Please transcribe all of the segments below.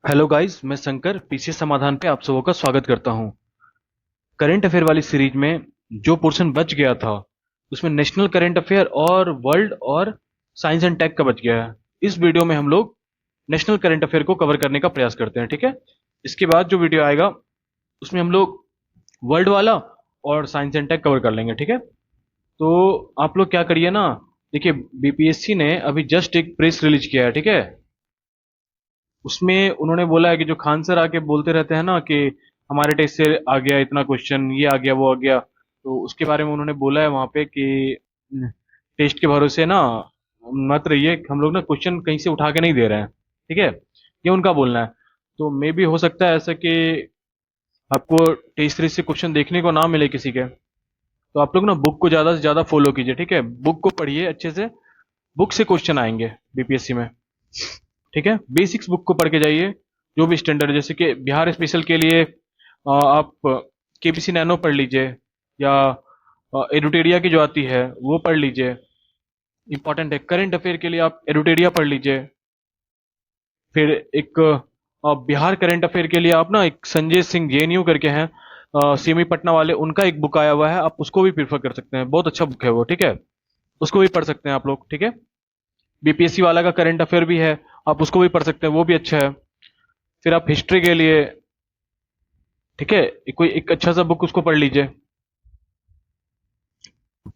Hello guys, मैं Shankar PC समाधान पे आप सबों का स्वागत करता हूं। करंट अफेयर वाली सीरीज में जो पोर्शन बच गया था उसमें नेशनल करंट अफेयर और वर्ल्ड और साइंस एंड टेक का बच गया है। इस वीडियो में हम लोग नेशनल करंट अफेयर को कवर करने का प्रयास करते हैं, ठीक है। इसके बाद जो वीडियो आएगा उसमें हम लोग वर्ल्ड वाला और साइंस एंड टेक कवर कर लेंगे, ठीक है। तो आप लोग क्या करिए ना, देखिए बीपीएससी ने अभी जस्ट एक प्रेस रिलीज किया है, ठीक है। उसमें उन्होंने बोला है कि जो खान सर आके बोलते रहते हैं ना कि हमारे टेस्ट से आ गया इतना क्वेश्चन, ये आ गया वो आ गया, तो उसके बारे में उन्होंने बोला है वहां पे कि टेस्ट के भरोसे ना मत रहिए, हम लोग ना क्वेश्चन कहीं से उठा के नहीं दे रहे हैं, ठीक है। ये उनका बोलना है। तो मे भी हो सकता है ऐसा कि आपको टेस्ट सीरीज से क्वेश्चन देखने को ना मिले किसी के। तो आप लोग ना बुक को ज्यादा से ज्यादा फॉलो कीजिए, ठीक है। बुक को पढ़िए अच्छे से, बुक से क्वेश्चन आएंगे बीपीएससी में, ठीक है। बेसिक्स बुक को पढ़ के जाइए। जो भी स्टैंडर्ड, जैसे कि बिहार स्पेशल के लिए आप केपीसी नैनो पढ़ लीजिए, या एडुटेरिया की जो आती है वो पढ़ लीजिए, इंपॉर्टेंट है। करंट अफेयर के लिए आप एडुटेरिया पढ़ लीजिए। फिर एक बिहार करंट अफेयर के लिए आप ना एक संजय सिंह जेएनयू करके हैं, सीएमई पटना वाले, उनका एक बुक आया हुआ है, आप उसको भी प्रीफर कर सकते हैं, बहुत अच्छा बुक है वो, ठीक है। उसको भी पढ़ सकते हैं आप लोग, ठीक है। बीपीएससी वाला का करंट अफेयर भी है, आप उसको भी पढ़ सकते हैं, वो भी अच्छा है। फिर आप हिस्ट्री के लिए, ठीक है, कोई एक अच्छा सा बुक उसको पढ़ लीजिए।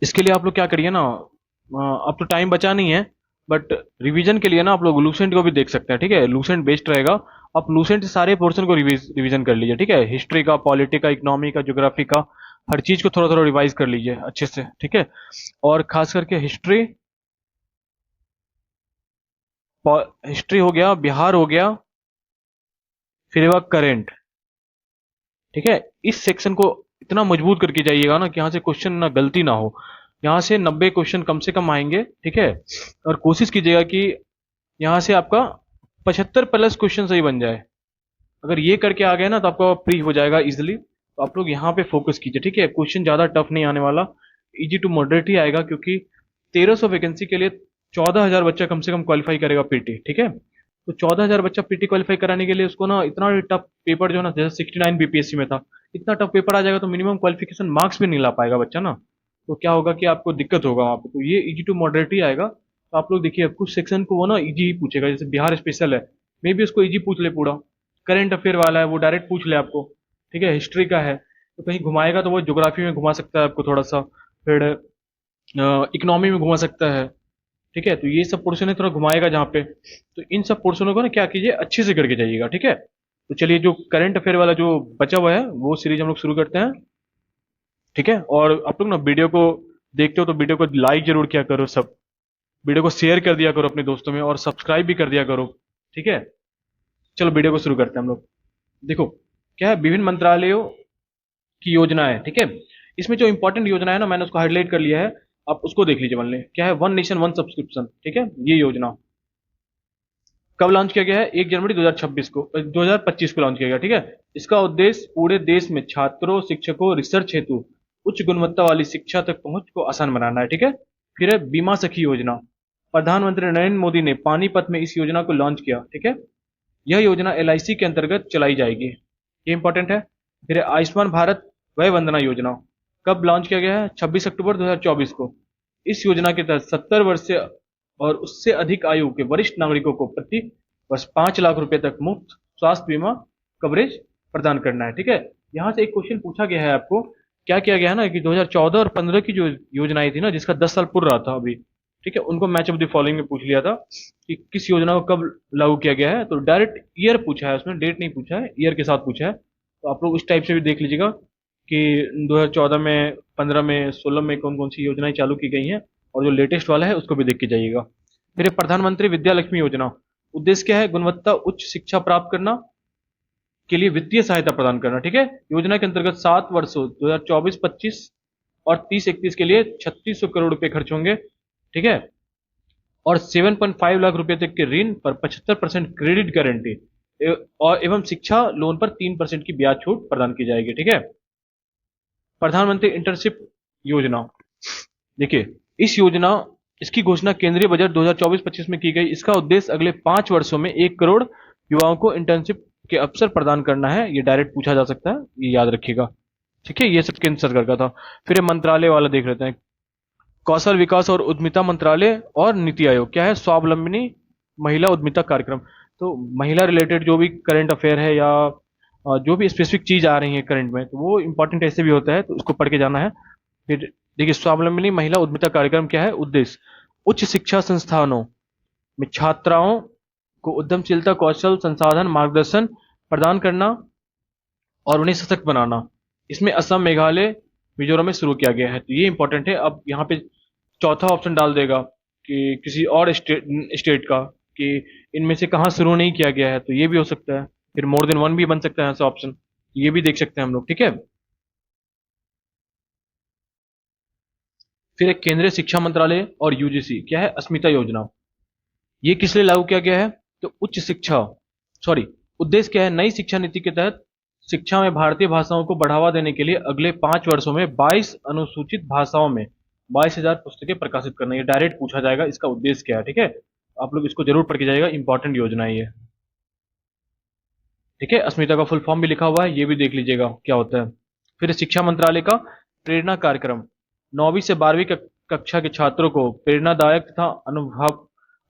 इसके लिए आप लोग क्या करिए ना, अब तो टाइम बचा नहीं है, बट रिवीजन के लिए ना आप लोग लूसेंट को भी देख सकते हैं, ठीक है। लूसेंट बेस्ट रहेगा। आप लूसेंट से सारे पोर्शन को रिवीजन कर लीजिए, ठीक है। हिस्ट्री का, पॉलिटी का, इकोनॉमी का, ज्योग्राफी का, हर चीज को थोड़ा थोड़ा रिवाइज कर लीजिए अच्छे से, ठीक है। और खास करके हिस्ट्री, हिस्ट्री हो गया, बिहार हो गया, फिर वह करेंट, ठीक है। इस सेक्शन को इतना मजबूत करके जाइएगा ना कि यहाँ से क्वेश्चन ना गलती ना हो। यहाँ से 90 क्वेश्चन कम से कम आएंगे, ठीक है। और कोशिश कीजिएगा कि यहाँ से आपका 75 प्लस क्वेश्चन सही बन जाए। अगर ये करके आ गए ना तो आपका प्री हो जाएगा इजिली। तो आप लोग यहाँ पे फोकस कीजिए, ठीक है। क्वेश्चन ज्यादा टफ नहीं आने वाला, इजी टू मॉडरेट ही आएगा, क्योंकि 1300 वैकेंसी के लिए 14,000 बच्चा कम से कम क्वालिफाई करेगा पीटी, ठीक है। तो 14,000 बच्चा पीटी क्वालिफाई कराने के लिए उसको ना इतना टफ पेपर जो है ना, जैसे 69 बीपीएससी में था, इतना टफ पेपर आ जाएगा तो मिनिमम क्वालिफिकेशन मार्क्स भी नहीं ला पाएगा बच्चा ना। तो क्या होगा कि आपको दिक्कत होगा वहां पे। तो ये इजी टू मॉडरेट ही आएगा। तो आप लोग देखिए, कुछ सेक्शन को वो ना इजी ही पूछेगा, जैसे बिहार स्पेशल है, मे भी उसको इजी पूछ ले पूरा। करंट अफेयर वाला है वो डायरेक्ट पूछ ले आपको, ठीक है। हिस्ट्री का है तो कहीं घुमाएगा तो वो ज्योग्राफी में घुमा सकता है आपको थोड़ा सा, फिर इकोनॉमी में घुमा सकता है, ठीक है। तो ये सब पोर्शन है, थोड़ा घुमाएगा जहाँ पे। तो इन सब पोर्शनों को ना क्या कीजिए, अच्छे से करके जाइएगा, ठीक है। तो चलिए, जो करंट अफेयर वाला जो बचा हुआ है वो सीरीज हम लोग शुरू करते हैं, ठीक है। और आप लोग ना वीडियो को देखते हो तो वीडियो को लाइक जरूर किया करो सब, वीडियो को शेयर कर दिया करो अपने दोस्तों में, और सब्सक्राइब भी कर दिया करो, ठीक है। चलो वीडियो को शुरू करते हैं हम लोग। देखो क्या है, विभिन्न मंत्रालयों की योजना है, ठीक है। इसमें जो इंपॉर्टेंट योजना है ना, मैंने उसको हाईलाइट कर लिया है, आप उसको देख लीजिए। मान लें क्या है, वन नेशन वन सब्सक्रिप्शन, ठीक है। ये योजना कब लॉन्च किया गया है, 1 जनवरी 2026 को 2025 को लॉन्च किया गया, ठीक है। इसका उद्देश्य पूरे देश में छात्रों, शिक्षकों, रिसर्च हेतु उच्च गुणवत्ता वाली शिक्षा तक पहुंच को आसान बनाना है, ठीक है। फिर है बीमा सखी योजना। प्रधानमंत्री नरेंद्र मोदी ने पानीपत में इस योजना को लॉन्च किया, ठीक है। यह योजना एलआईसी के अंतर्गत चलाई जाएगी, ये इंपॉर्टेंट है। फिर है आयुष्मान भारत वय वंदना योजना। कब लॉन्च किया गया है, 26 अक्टूबर 2024 को। इस योजना के तहत 70 वर्ष से और उससे अधिक आयु के वरिष्ठ नागरिकों को प्रति वर्ष 5 लाख रुपए तक मुफ्त स्वास्थ्य बीमा कवरेज प्रदान करना है, ठीक है। यहाँ से एक क्वेश्चन पूछा गया है आपको, क्या किया गया है ना कि 2014 और 15 की जो योजनाएं थी ना, जिसका 10 साल पूरा रहा था अभी, ठीक है, उनको मैच ऑफ द फॉलोइंग में पूछ लिया था कि किस योजना को कब लागू किया गया है। तो डायरेक्ट ईयर पूछा है, उसमें डेट नहीं पूछा है, ईयर के साथ पूछा है। तो आप लोग इस टाइप से भी देख लीजिएगा कि 2014 में, 15 में, 16 में कौन कौन सी योजनाएं चालू की गई हैं, और जो लेटेस्ट वाला है उसको भी देख के जाइएगा। फिर ये प्रधानमंत्री विद्या लक्ष्मी योजना। उद्देश्य क्या है, गुणवत्ता उच्च शिक्षा प्राप्त करना के लिए वित्तीय सहायता प्रदान करना, ठीक है। योजना के अंतर्गत 7 वर्षों 2024-25 और 30-31 के लिए 3600 करोड़ रुपए खर्च होंगे, ठीक है। और 7.5 लाख रुपए तक के ऋण पर 75% क्रेडिट गारंटी और एवं शिक्षा लोन पर 3% की ब्याज छूट प्रदान की जाएगी, ठीक है। प्रधानमंत्री इंटर्नशिप योजना, देखिए इस योजना, इसकी घोषणा केंद्रीय बजट 2024-25 में की गई। इसका उद्देश्य अगले 5 वर्षों में 1 करोड़ युवाओं को इंटर्नशिप के अवसर प्रदान करना है, ये डायरेक्ट पूछा जा सकता है, ये याद रखिएगा। ठीक है, ये सब केंद्र सरकार का था। फिर ये मंत्रालय वाला देख लेते हैं। कौशल विकास और उद्यमिता मंत्रालय और नीति आयोग क्या है, स्वावलंबनी महिला उद्यमिता कार्यक्रम। तो महिला रिलेटेड जो भी करंट अफेयर है या जो भी स्पेसिफिक चीज आ रही है करंट में, तो वो इंपॉर्टेंट ऐसे भी होता है, तो उसको पढ़ के जाना है। फिर देखिए, स्वावलंबनी महिला उद्यमिता कार्यक्रम क्या है, उद्देश्य उच्च शिक्षा संस्थानों में छात्राओं को उद्यमशीलता कौशल संसाधन मार्गदर्शन प्रदान करना और उन्हें सशक्त बनाना। इसमें असम मेघालय मिजोरम में शुरू किया गया है, तो ये इंपॉर्टेंट है। अब यहाँ पे चौथा ऑप्शन डाल देगा कि किसी और स्टेट का, कि इनमें से कहाँ शुरू नहीं किया गया है, तो ये भी हो सकता है। फिर मोर देन वन भी बन सकता है ऐसा ऑप्शन, ये भी देख सकते हैं हम लोग। ठीक है, फिर एक केंद्रीय शिक्षा मंत्रालय और यूजीसी क्या है, अस्मिता योजना। ये किस लिए लागू किया गया है, तो उच्च शिक्षा, सॉरी, उद्देश्य क्या है, नई शिक्षा नीति के तहत शिक्षा में भारतीय भाषाओं को बढ़ावा देने के लिए अगले 5 वर्षों में 22 अनुसूचित भाषाओं में 22,000 पुस्तकें प्रकाशित करना। ये डायरेक्ट पूछा जाएगा, इसका उद्देश्य क्या है। ठीक है, आप लोग इसको जरूर पढ़ के जाएगा, इंपॉर्टेंट योजना है ये। ठीक है, अस्मिता का फुल फॉर्म भी लिखा हुआ है, ये भी देख लीजिएगा क्या होता है। फिर शिक्षा मंत्रालय का प्रेरणा कार्यक्रम, 9वीं से 12वीं कक्षा के छात्रों को प्रेरणादायक तथा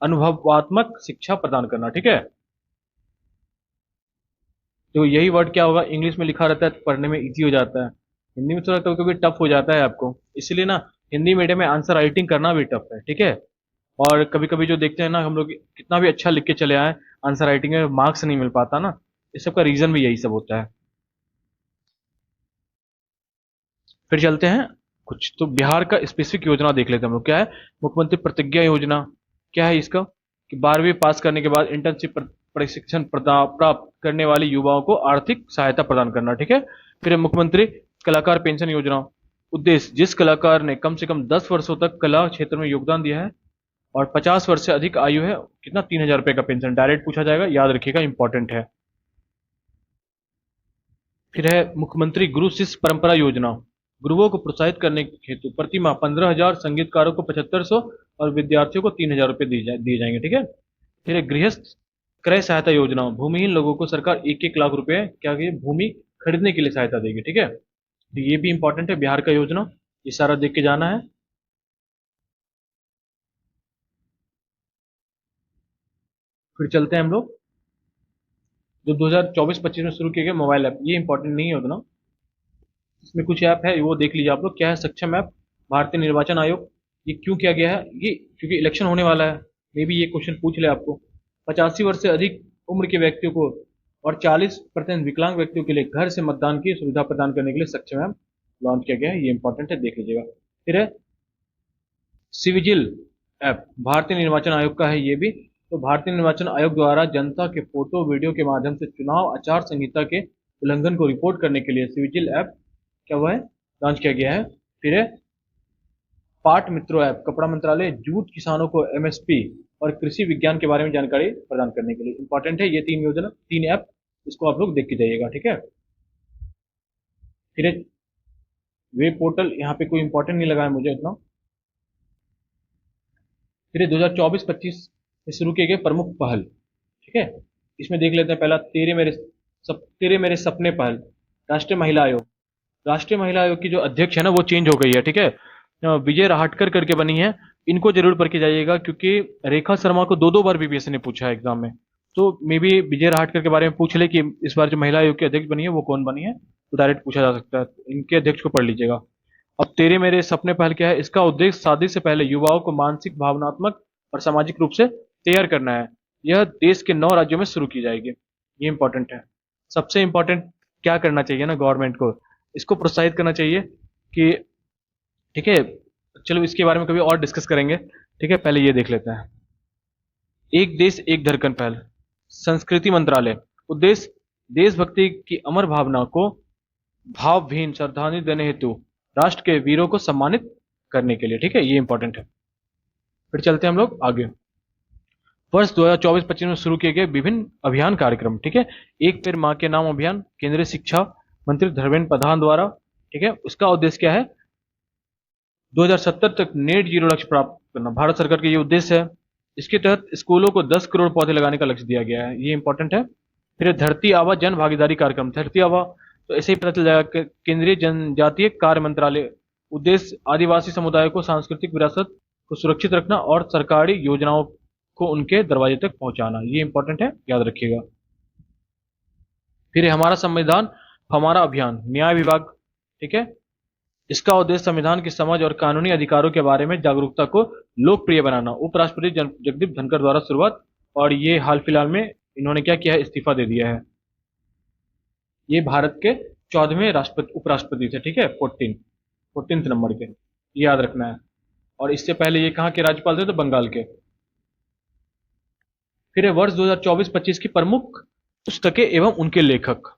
अनुभवात्मक शिक्षा प्रदान करना। ठीक है, तो यही वर्ड क्या होगा, इंग्लिश में लिखा रहता है तो पढ़ने में इजी हो जाता है, हिंदी में थोड़ा कभी कभी टफ हो जाता है आपको, इसलिए ना हिंदी मीडियम में आंसर राइटिंग करना भी टफ है। ठीक है, और कभी कभी जो देखते हैं ना हम लोग, कितना भी अच्छा लिख के चले आए, आंसर राइटिंग में मार्क्स नहीं मिल पाता ना, इस सब का रीजन भी यही सब होता है। फिर चलते हैं कुछ तो बिहार का स्पेसिफिक योजना देख लेते हैं हम लोग। क्या है, मुख्यमंत्री प्रतिज्ञा योजना। क्या है इसका, कि 12वीं पास करने के बाद इंटर्नशिप प्रशिक्षण प्राप्त करने वाले युवाओं को आर्थिक सहायता प्रदान करना। ठीक है, फिर है मुख्यमंत्री कलाकार पेंशन योजना। उद्देश्य, जिस कलाकार ने कम से कम 10 वर्षों तक कला क्षेत्र में योगदान दिया है और 50 वर्ष से अधिक आयु है, कितना, 3,000 रुपए का पेंशन। डायरेक्ट पूछा जाएगा, याद रखिएगा, इंपॉर्टेंट है। फिर है मुख्यमंत्री गुरु शिष्य परंपरा योजना। गुरुओं को प्रोत्साहित करने हेतु प्रति माह 15,000, संगीतकारों को 7,500 और विद्यार्थियों को 3,000 रुपए दिए जाएंगे। ठीक है, फिर है गृहस्थ क्रय सहायता योजना। भूमिहीन लोगों को सरकार 1-1 लाख रुपए क्या कि भूमि खरीदने के लिए सहायता देगी। ठीक है, तो ये भी इंपॉर्टेंट है, बिहार का योजना, ये सारा देख के जाना है। फिर चलते हैं हम लोग जो 2024-25 में शुरू किए गए मोबाइल ऐप, ये इंपॉर्टेंट नहीं है उतना, इसमें कुछ ऐप है वो देख लीजिए आप लोग। क्या है, सक्षम ऐप, भारतीय निर्वाचन आयोग। ये क्यों किया गया है, ये क्योंकि इलेक्शन होने वाला है, मे बी ये क्वेश्चन पूछ ले आपको। 85 वर्ष से अधिक उम्र के व्यक्तियों को और 40% विकलांग व्यक्तियों के लिए घर से मतदान की सुविधा प्रदान करने के लिए सक्षम ऐप लॉन्च किया गया है, ये इंपॉर्टेंट है, देख लीजिएगा। फिर है सिविजिल ऐप, भारतीय निर्वाचन आयोग का है ये भी। तो भारतीय निर्वाचन आयोग द्वारा जनता के फोटो वीडियो के माध्यम से चुनाव आचार संहिता के उल्लंघन को रिपोर्ट करने के लिए सिविजिल ऐप क्या हुआ है, लॉन्च किया गया है। फिर है पाट मित्रों ऐप, कपड़ा मंत्रालय जूट किसानों को एमएसपी और कृषि विज्ञान के बारे में जानकारी प्रदान करने के लिए। इंपॉर्टेंट है ये 3 योजना, 3 ऐप, इसको आप लोग देख के जाइएगा। ठीक है, फिर है वेब पोर्टल, यहाँ पे कोई इंपॉर्टेंट नहीं लगा है मुझे उतना। फिर 2024-25 में शुरू किए गए प्रमुख पहल। ठीक है, इसमें देख लेते हैं पहला, तेरे मेरे सपने पहल, राष्ट्रीय महिला आयोग। राष्ट्रीय महिला आयोग की जो अध्यक्ष है ना, वो चेंज हो गई है। ठीक है, विजय राहटकर करके बनी है, इनको जरूर पढ़ के जाइएगा, क्योंकि रेखा शर्मा को 2-2 बार बीपीएससी ने पूछा है एग्जाम में, तो मे बी विजय राहटकर के बारे में पूछ ले कि इस बार जो महिला आयोग की अध्यक्ष बनी है वो कौन बनी है, तो डायरेक्ट पूछा जा सकता है, तो इनके अध्यक्ष को पढ़ लीजिएगा। अब तेरे मेरे सपने पहल क्या है, इसका उद्देश्य शादी से पहले युवाओं को मानसिक भावनात्मक और सामाजिक रूप से तैयार करना है। यह देश के 9 राज्यों में शुरू की जाएगी, ये इंपॉर्टेंट है। सबसे इंपॉर्टेंट क्या करना चाहिए ना, गवर्नमेंट को इसको प्रोत्साहित करना चाहिए कि, ठीक है, चलो इसके बारे में कभी और डिस्कस करेंगे। ठीक है, पहले ये देख लेते हैं, एक देश एक धड़कन पहल, संस्कृति मंत्रालय। उद्देश्य, देशभक्ति की अमर भावना को भावहीन श्रद्धांजलि देने हेतु राष्ट्र के वीरों को सम्मानित करने के लिए। ठीक है, ये इंपॉर्टेंट है। फिर चलते हैं हम लोग आगे, वर्ष 2024-25 में शुरू किए गए विभिन्न अभियान कार्यक्रम। ठीक है, एक पेड़ मां के नाम अभियान, केंद्रीय शिक्षा मंत्री धर्मेंद्र प्रधान द्वारा। ठीक है, उसका उद्देश्य क्या है, 2070 तक नेट जीरो लक्ष्य प्राप्त करना, भारत सरकार का ये उद्देश्य है। इसके तहत स्कूलों को 10 करोड़ पौधे लगाने का लक्ष्य दिया गया है, ये इंपॉर्टेंट है। फिर धरती आबा जन भागीदारी कार्यक्रम, धरती आबा तो ऐसे ही पता चल जाएगा कि केंद्रीय जनजातीय कार्य मंत्रालय, उद्देश्य आदिवासी समुदाय को सांस्कृतिक विरासत को सुरक्षित रखना और सरकारी योजनाओं को उनके दरवाजे तक पहुंचाना, ये इंपॉर्टेंट है, याद रखिएगा। फिर है हमारा संविधान हमारा अभियान, न्याय विभाग, ठीक है। इसका उद्देश्य संविधान की समझ और कानूनी अधिकारों के बारे में जागरूकता को लोकप्रिय बनाना। उपराष्ट्रपति जगदीप धनखड़ द्वारा शुरुआत, और ये हाल फिलहाल में इन्होंने क्या किया है, इस्तीफा दे दिया है। ये भारत के 14वें राष्ट्रपति उपराष्ट्रपति थे, ठीक है, 14 नंबर के, ये याद रखना है। और इससे पहले ये कहाँ के राज्यपाल थे, तो बंगाल के। फिर है वर्ष 2024-25 की प्रमुख पुस्तकें एवं उनके लेखक।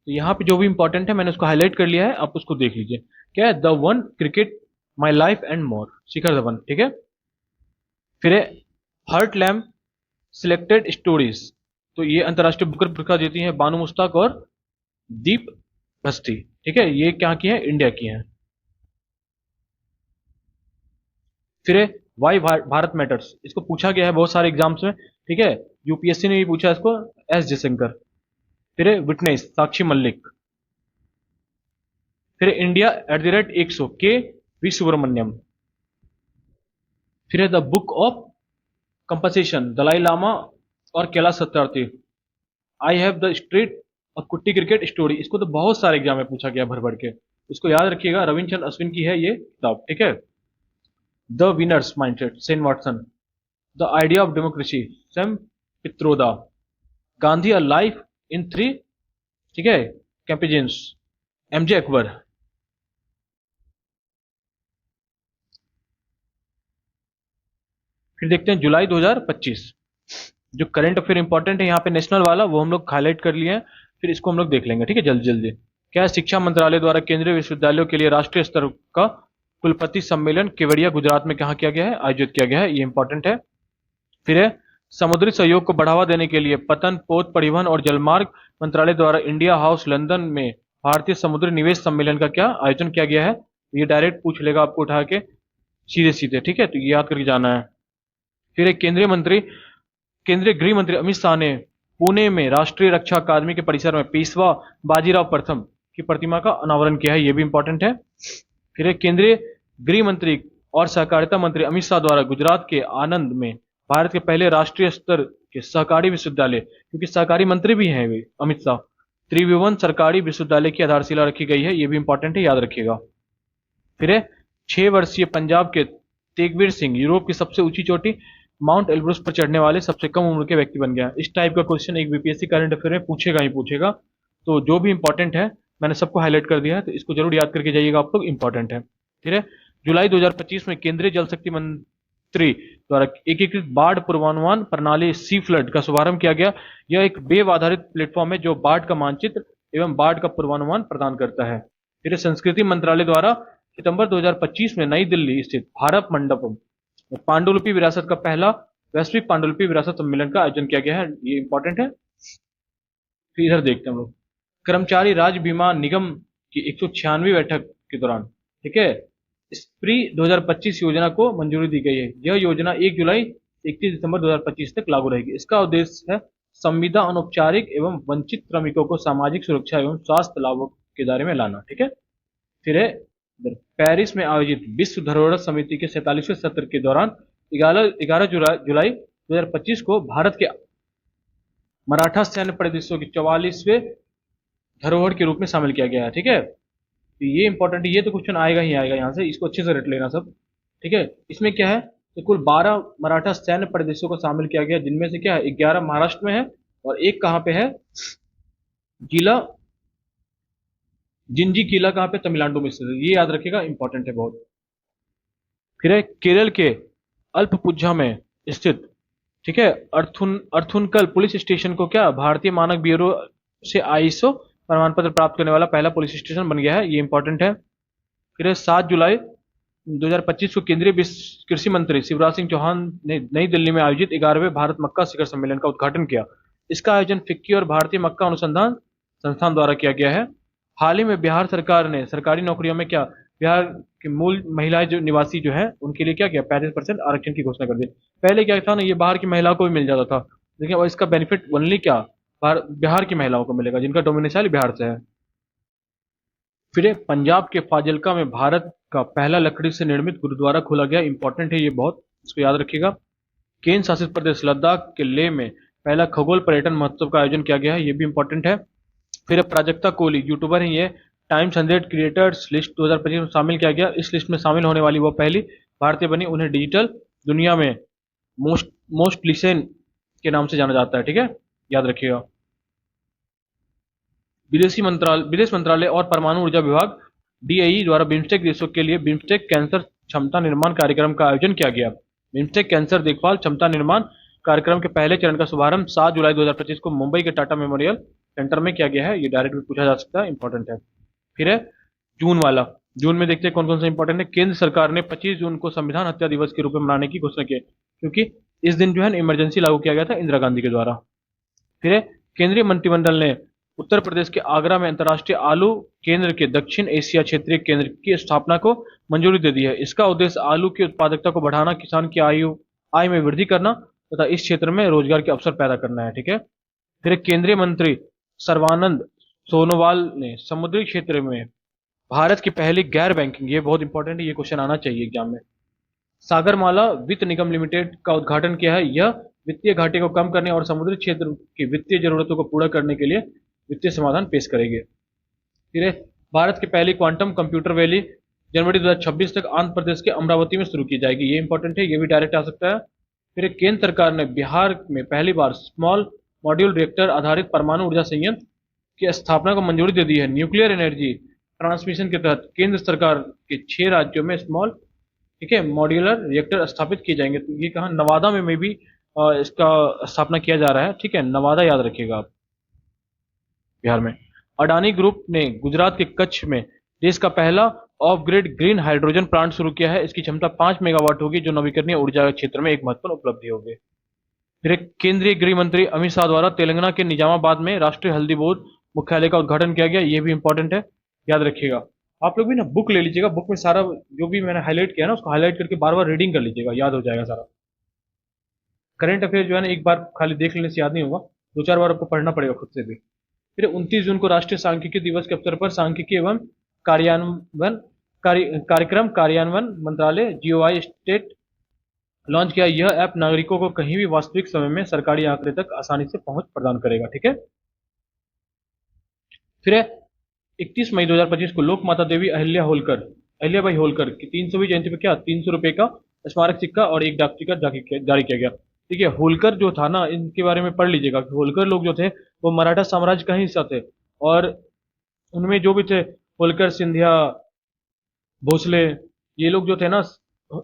तो यहाँ पे जो भी इंपॉर्टेंट है मैंने उसको हाईलाइट कर लिया है, आप उसको देख लीजिए। क्या है, the one, cricket, my life and more, Shikhar Dhawan, ठीक है। फिर है हर्ट लैम्प सिलेक्टेड स्टोरीज, तो ये अंतर्राष्ट्रीय बुकर पुरस्कार देती हैं बानू मुश्ताक और दीप भस्ती, ठीक है, ये क्या की है, इंडिया की हैं। फिर है वाई भारत मैटर्स, इसको पूछा गया है बहुत सारे एग्जाम्स में, ठीक है, यूपीएससी ने भी पूछा इसको, एस जयशंकर। फिर है विटनेस, साक्षी मल्लिक। फिर इंडिया @100 के वी सुब्रमण्यम। फिर है the book of compensation, Dalai Lama और Kailash Satyarthi. I have the street और कुट्टी क्रिकेट स्टोरी, इसको तो बहुत सारे एग्जाम में पूछा गया भर भर के, इसको याद रखिएगा, रविंद्र अश्विन की है ये किताब, ठीक है। The winners mindset, Sen Watson. The idea of democracy, Sam Pitroda. Gandhi a life in 3, ठीक है, कैंपेजेंस, एमजे अकबर। फिर देखते हैं जुलाई 2025, जो करंट अफेयर इंपॉर्टेंट है यहाँ पे नेशनल वाला, वो हम लोग हाईलाइट कर लिए हैं, फिर इसको हम लोग देख लेंगे, ठीक है, जल्दी जल्दी। क्या है, शिक्षा मंत्रालय द्वारा केंद्रीय विश्वविद्यालयों के लिए राष्ट्रीय स्तर का कुलपति सम्मेलन केवड़िया गुजरात में कहा किया गया है, आयोजित किया गया है, ये इंपॉर्टेंट है। फिर है समुद्री सहयोग को बढ़ावा देने के लिए पतन, पोत, परिवहन और जलमार्ग मंत्रालय द्वारा इंडिया हाउस लंदन में भारतीय समुद्री निवेश सम्मेलन का क्या आयोजन किया गया है, ये डायरेक्ट पूछ लेगा आपको उठा के सीधे सीधे, ठीक है, तो ये याद करके जाना है। फिर एक केंद्रीय गृह मंत्री अमित शाह ने पुणे में राष्ट्रीय रक्षा अकादमी के परिसर में पेशवा बाजीराव प्रथम की प्रतिमा का अनावरण किया है, यह भी इंपॉर्टेंट है। फिर एक केंद्रीय गृह मंत्री और सहकारिता मंत्री अमित शाह द्वारा गुजरात के आनंद में भारत के पहले राष्ट्रीय स्तर के सहकारी विश्वविद्यालय, क्योंकि सहकारी मंत्री भी हैं वे अमित शाह, त्रिभुवन सरकारी विश्वविद्यालय की आधारशिला रखी गई है, यह भी इंपॉर्टेंट है, याद रखिएगा। फिर है 6 वर्षीय पंजाब के तेगवीर सिंह यूरोप की सबसे ऊंची चोटी माउंट एल्ब्रुस पर चढ़ने वाले सबसे कम उम्र के व्यक्ति बन गया। इस टाइप का क्वेश्चन एक बीपीएससी करंट अफेयर में पूछेगा ही पूछेगा, तो जो भी इंपॉर्टेंट है मैंने सबको हाईलाइट कर दिया है, तो इसको जरूर याद करके जाइएगा, आप लोग इंपॉर्टेंट है। ठीक है, जुलाई 2025 में केंद्रीय जल शक्ति मंत्री द्वारा एकीकृत बाढ़ पूर्वानुमान प्रणाली सी फ्लड का शुभारंभ किया गया। यह एक वेब आधारित प्लेटफॉर्म है जो बाढ़ का मानचित्र एवं बाढ़ का पूर्वानुमान प्रदान करता है। फिर संस्कृति मंत्रालय द्वारा सितंबर 2025 में नई दिल्ली स्थित भारत मंडपम पांडुलिपि विरासत का पहला वैश्विक पांडुलिपि विरासत सम्मेलन का आयोजन किया गया है, ये इंपॉर्टेंट है। फिर इधर देखते हैं हम लोग कर्मचारी राज्य बीमा निगम की 196वीं बैठक के दौरान, ठीक है, स्प्री 2025 योजना को मंजूरी दी गई है। यह योजना 1 जुलाई 31 दिसंबर 2025 तक लागू रहेगी। इसका उद्देश्य है संविदा अनौपचारिक एवं वंचित श्रमिकों को सामाजिक सुरक्षा एवं स्वास्थ्य लाभों के दायरे में लाना। ठीक है, फिर है पेरिस में आयोजित विश्व धरोहर समिति के 47वें सत्र के दौरान 11 जुलाई 2025 को भारत के मराठा सैन्य परिदृश्यों के 44वें धरोहर के रूप में शामिल किया गया है। ठीक है, तो ये इंपॉर्टेंट है, ये तो क्वेश्चन आएगा ही आएगा, यहाँ से इसको अच्छे से रट लेना सब। ठीक है, इसमें क्या है तो कुल 12 मराठा सैन्य परिदृश्यों को शामिल किया गया, जिनमें से क्या है 11 महाराष्ट्र में है और एक कहाँ पे है, जिला जिंजी किला कहाँ पे, तमिलनाडु में स्थित है, ये याद रखिएगा, इंपॉर्टेंट है बहुत। फिर है केरल के अल्पपुझा में स्थित, ठीक है, अर्थुनकल पुलिस स्टेशन को क्या भारतीय मानक ब्यूरो से आईएसओ प्रमाण पत्र प्राप्त करने वाला पहला पुलिस स्टेशन बन गया है, ये इंपॉर्टेंट है। फिर 7 जुलाई 2025 को केंद्रीय कृषि मंत्री शिवराज सिंह चौहान ने नई दिल्ली में आयोजित 11वें भारत मक्का शिखर सम्मेलन का उद्घाटन किया। इसका आयोजन फिक्की और भारतीय मक्का अनुसंधान संस्थान द्वारा किया गया है। हाल ही में बिहार सरकार ने सरकारी नौकरियों में क्या बिहार के मूल महिलाएं जो निवासी जो है उनके लिए क्या किया, 35% आरक्षण की घोषणा कर दी। पहले क्या था ना, ये बाहर की महिलाओं को भी मिल जाता था, लेकिन अब इसका बेनिफिट ओनली क्या, बिहार की महिलाओं को मिलेगा जिनका डोमिसाइल बिहार से है। फिर ये पंजाब के फाजिल्का में भारत का पहला लकड़ी से निर्मित गुरुद्वारा खोला गया, इंपॉर्टेंट है ये बहुत, इसको याद रखिएगा। केंद्र शासित प्रदेश लद्दाख के लेह में पहला खगोल पर्यटन महोत्सव का आयोजन किया गया है, ये भी इंपॉर्टेंट है। फिर प्राजक्ता कोहली यूट्यूबर है, ये टाइम्स 100 क्रिएटर्स लिस्ट 2025 में शामिल किया गया। इस लिस्ट में शामिल होने वाली वो पहली भारतीय बनी, उन्हें डिजिटल दुनिया में मोस्ट मोस्ट लिसन के नाम से जाना जाता है, ठीक है, याद रखिएगा। विदेश मंत्रालय और परमाणु ऊर्जा विभाग डीएई द्वारा बिम्स्टेक देशों के लिए बिम्स्टेक कैंसर क्षमता निर्माण कार्यक्रम का आयोजन किया गया। बिम्स्टेक कैंसर देखभाल क्षमता निर्माण कार्यक्रम के पहले चरण का शुभारंभ 7 जुलाई 2025 को मुंबई के टाटा मेमोरियल सेंटर में किया गया है। ये डायरेक्ट भी पूछा जा सकता है, इंपॉर्टेंट है। फिर है जून वाला, जून में देखते हैं कौन कौन सा इंपॉर्टेंट है। केंद्र सरकार ने 25 जून को संविधान हत्या दिवस के रूप में मनाने की घोषणा की, क्योंकि इस दिन जो है इमरजेंसी लागू किया गया था इंदिरा गांधी के द्वारा। फिर है केंद्रीय मंत्रिमंडल ने उत्तर प्रदेश के आगरा में अंतर्राष्ट्रीय आलू केंद्र के दक्षिण एशिया क्षेत्रीय केंद्र की स्थापना को मंजूरी दे दी है। इसका उद्देश्य आलू की उत्पादकता को बढ़ाना, किसान की आय में वृद्धि करना तथा इस क्षेत्र में रोजगार के अवसर पैदा करना है, ठीक है। फिर केंद्रीय मंत्री सर्बानंद सोनोवाल ने समुद्री क्षेत्र में भारत की पहली गैर बैंकिंग, ये बहुत इंपॉर्टेंट है, ये क्वेश्चन आना चाहिए एग्जाम में, सागरमाला वित्त निगम लिमिटेड का उद्घाटन किया है। यह वित्तीय घाटे को कम करने और समुद्री क्षेत्र की वित्तीय जरूरतों को पूरा करने के लिए वित्तीय समाधान पेश करेगी। फिर भारत की पहली क्वांटम कंप्यूटर वैली जनवरी 2026 तक आंध्र प्रदेश के अमरावती में शुरू की जाएगी, ये इंपॉर्टेंट है, ये भी डायरेक्ट आ सकता है। फिर केंद्र सरकार ने बिहार में पहली बार स्मॉल मॉड्यूल रिएक्टर आधारित परमाणु ऊर्जा संयंत्र की स्थापना को मंजूरी दे दी है। न्यूक्लियर एनर्जी ट्रांसमिशन के तहत केंद्र सरकार के 6 राज्यों में स्मॉल, ठीक है, मॉड्यूलर रिएक्टर स्थापित किए जाएंगे। तो ये कहा नवादा में भी इसका स्थापना किया जा रहा है, ठीक है, नवादा याद रखिएगा आप, बिहार में। अडानी ग्रुप ने गुजरात के कच्छ में देश का पहला of grid green hydrogen plant शुरू किया है। इसकी क्षमता 5 मेगावाट होगी, जो नवीकरणीय ऊर्जा के क्षेत्र में एक महत्वपूर्ण उपलब्धि होगी। फिर केंद्रीय गृह मंत्री अमित शाह द्वारा तेलंगाना के निजामाबाद में राष्ट्रीय हल्दी बोर्ड मुख्यालय का उद्घाटन किया गया, ये भी इंपॉर्टेंट है, याद रखिएगा। आप लोग भी ना बुक ले लीजिएगा, बुक में सारा जो भी मैंने हाईलाइट किया ना उसको हाईलाइट करके बार बार रीडिंग कर लीजिएगा, याद हो जाएगा सारा। करंट अफेयर जो है ना एक बार खाली देख लेने से याद नहीं होगा, 2-4 बार आपको पढ़ना पड़ेगा खुद से भी। फिर 29 जून को राष्ट्रीय सांख्यिकी दिवस के अवसर पर सांख्यिकी एवं कार्यान्वयन कार्यक्रम कार्यान्वयन मंत्रालय जीओआई स्टेट लॉन्च किया। यह ऐप नागरिकों को कहीं भी वास्तविक समय में सरकारी आंकड़े तक आसानी से पहुंच प्रदान करेगा, ठीक है। फिर 31 मई 2025 को लोक माता देवी अहिल्याबाई होलकर की 300वीं जयंती पर क्या 300 रुपए का स्मारक सिक्का और एक डाक टिकट जारी किया गया, ठीक है। होलकर जो था ना, इनके बारे में पढ़ लीजिएगा। होलकर लोग जो थे वो मराठा साम्राज्य का ही हिस्सा थे, और उनमें जो भी थे होलकर, सिंधिया, भोसले, ये लोग जो थे ना,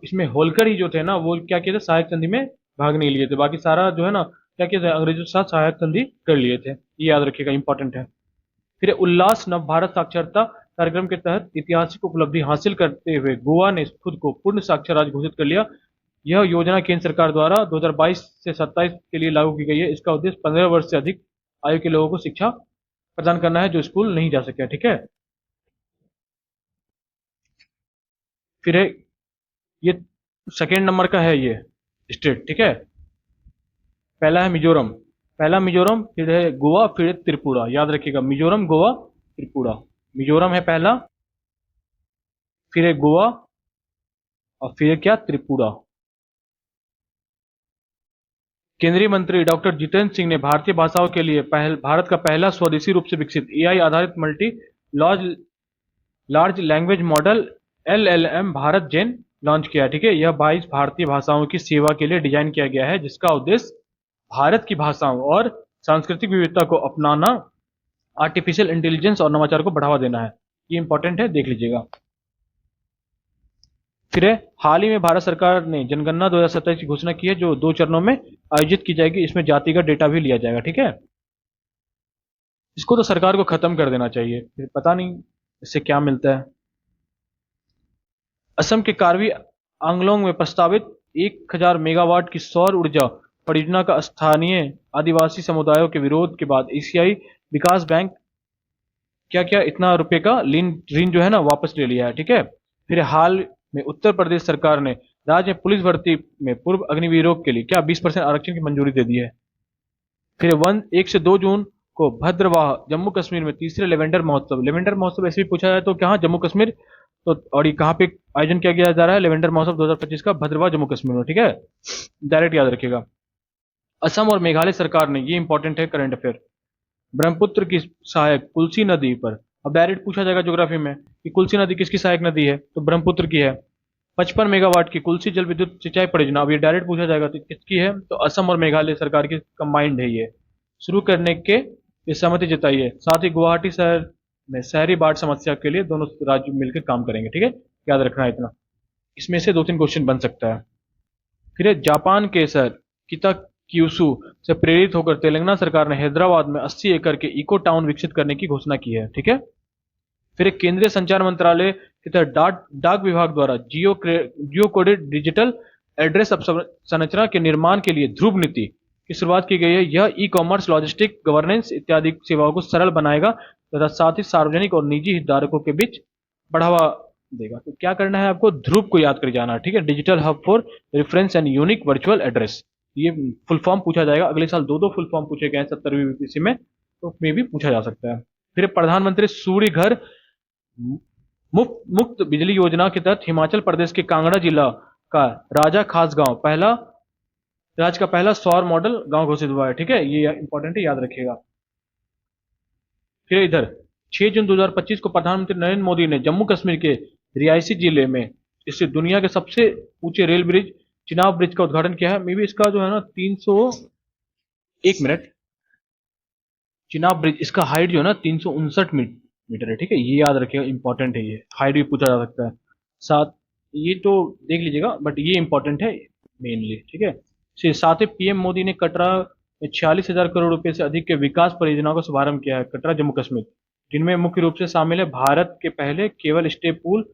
इसमें होलकर ही जो थे ना वो क्या किए थे, सहायक संधि में भाग नहीं लिए थे। बाकी सारा जो है ना क्या किए थे, अंग्रेजों के साथ सहायक संधि कर लिए थे, ये याद रखिएगा, इंपॉर्टेंट है। फिर उल्लास नव भारत साक्षरता कार्यक्रम के तहत ऐतिहासिक उपलब्धि हासिल करते हुए गोवा ने खुद को पूर्ण साक्षर राज्य घोषित कर लिया। यह योजना केंद्र सरकार द्वारा 2022 से 27 के लिए लागू की गई है। इसका उद्देश्य 15 वर्ष से अधिक आयु के लोगों को शिक्षा प्रदान करना है जो स्कूल नहीं जा सके, ठीक है। फिर ये सेकेंड नंबर का है ये स्टेट, ठीक है। पहला है मिजोरम, फिर है गोवा, फिर है त्रिपुरा, याद रखिएगा, मिजोरम, गोवा, त्रिपुरा। मिजोरम है पहला, फिर है गोवा, और फिर है क्या, त्रिपुरा। केंद्रीय मंत्री डॉक्टर जितेंद्र सिंह ने भारतीय भाषाओं के लिए भारत का पहला स्वदेशी रूप से विकसित एआई आधारित multi large language model LLM Bharat Gen launch किया, ठीक है। यह 22 भारतीय भाषाओं की सेवा के लिए डिजाइन किया गया है, जिसका उद्देश्य भारत की भाषाओं और सांस्कृतिक विविधता को अपनाना, आर्टिफिशियल इंटेलिजेंस और नवाचार को बढ़ावा देना है। ये इंपॉर्टेंट है, देख लीजिएगा। फिर हाल ही में भारत सरकार ने जनगणना 2027 की घोषणा की है, जो 2 चरणों में आयोजित की जाएगी। इसमें जातिगत डेटा भी लिया जाएगा, ठीक है। इसको तो सरकार को खत्म कर देना चाहिए, फिर पता नहीं इससे क्या मिलता है। असम के कार्बी आंगलोंग में प्रस्तावित 1000 मेगावाट की सौर ऊर्जा परियोजना का स्थानीय आदिवासी समुदायों के विरोध के बाद एशियाई विकास बैंक क्या इतना रुपए का ऋण जो है ना वापस ले लिया है, ठीक है। फिर हाल में उत्तर प्रदेश सरकार ने राज्य में पुलिस भर्ती में पूर्व अग्निवीरों के लिए क्या 20% आरक्षण की मंजूरी दे दी है। फिर 1 से 2 जून को भद्रवाह जम्मू कश्मीर में तीसरे लेवेंडर महोत्सव ऐसे भी पूछा जाए तो कहाँ, जम्मू कश्मीर। तो और ये कहाँ पे आयोजन किया गया जा रहा है, लेवेंडर महोत्सव 2025 का भद्रवाह जम्मू कश्मीर में, ठीक है, डायरेक्ट याद रखिएगा। असम और मेघालय सरकार ने, ये इंपॉर्टेंट है करंट अफेयर, ब्रह्मपुत्र की सहायक कुल्सी नदी पर, अब डायरेक्ट पूछा जाएगा ज्योग्राफी में कि कुल्सी नदी किसकी सहायक नदी है, तो ब्रह्मपुत्र की है। 55 मेगावाट की कुल्सी जल विद्युत सिंचाई परियोजना, अब ये डायरेक्ट पूछा जाएगा तो किसकी है, तो असम और मेघालय सरकार की कंबाइंड है ये, शुरू करने के ये सहमति जताई है। साथ ही गुवाहाटी शहर में शहरी बाढ़ समस्या के लिए दोनों राज्य मिलकर काम करेंगे, ठीक है, याद रखना है इतना। इसमें से 2-3 क्वेश्चन बन सकता है। फिर जापान के शहर किताक्यूसु से प्रेरित होकर तेलंगाना सरकार ने हैदराबाद में 80 एकड़ के इको टाउन विकसित करने की घोषणा की है, ठीक है। फिर एक केंद्रीय संचार मंत्रालय के तहत डाक विभाग द्वारा जियो कोडेड डिजिटल एड्रेस संरचना के निर्माण के लिए ध्रुव नीति की शुरुआत की गई है। यह ई कॉमर्स, लॉजिस्टिक, गवर्नेंस इत्यादि सेवाओं को सरल बनाएगा तथा साथ ही सार्वजनिक और निजी हितधारकों के बीच बढ़ावा देगा। तो क्या करना है आपको, ध्रुव को याद कर जाना है, ठीक है, digital hub for reference and unique virtual address. ये फुल फॉर्म पूछा जाएगा, अगले साल 2-2 फुल फॉर्म पूछे गए हैं 70वीं बीपीएससी में, तो उसमें भी पूछा जा सकता है। फिर प्रधानमंत्री सूर्य घर मुफ्त बिजली योजना के तहत हिमाचल प्रदेश के कांगड़ा जिला का राजा खास गांव राज्य का पहला सौर मॉडल गांव घोषित हुआ है, ठीक है, ये इंपॉर्टेंट है, याद रखिएगा। फिर इधर 6 जून 2025 को प्रधानमंत्री नरेंद्र मोदी ने जम्मू कश्मीर के रियासी जिले में स्थित दुनिया के सबसे ऊंचे रेल ब्रिज चिनाब ब्रिज का उद्घाटन किया है। मे बी इसका जो है ना 1 मिनट, चिनाब ब्रिज, इसका हाइट जो है ना 359 मीटर है, ठीक है, ये याद रखिएगा, इंपॉर्टेंट है, ये हाइट भी पूछा जा सकता है। साथ ये तो देख लीजिएगा, बट ये इंपॉर्टेंट है मेनली, ठीक है। साथ ही पीएम मोदी ने कटरा में 46,000 करोड़ रुपए से अधिक के विकास परियोजनाओं का शुभारंभ किया है, कटरा जम्मू कश्मीर, जिनमें मुख्य रूप से शामिल है भारत के पहले केवल स्टे पुल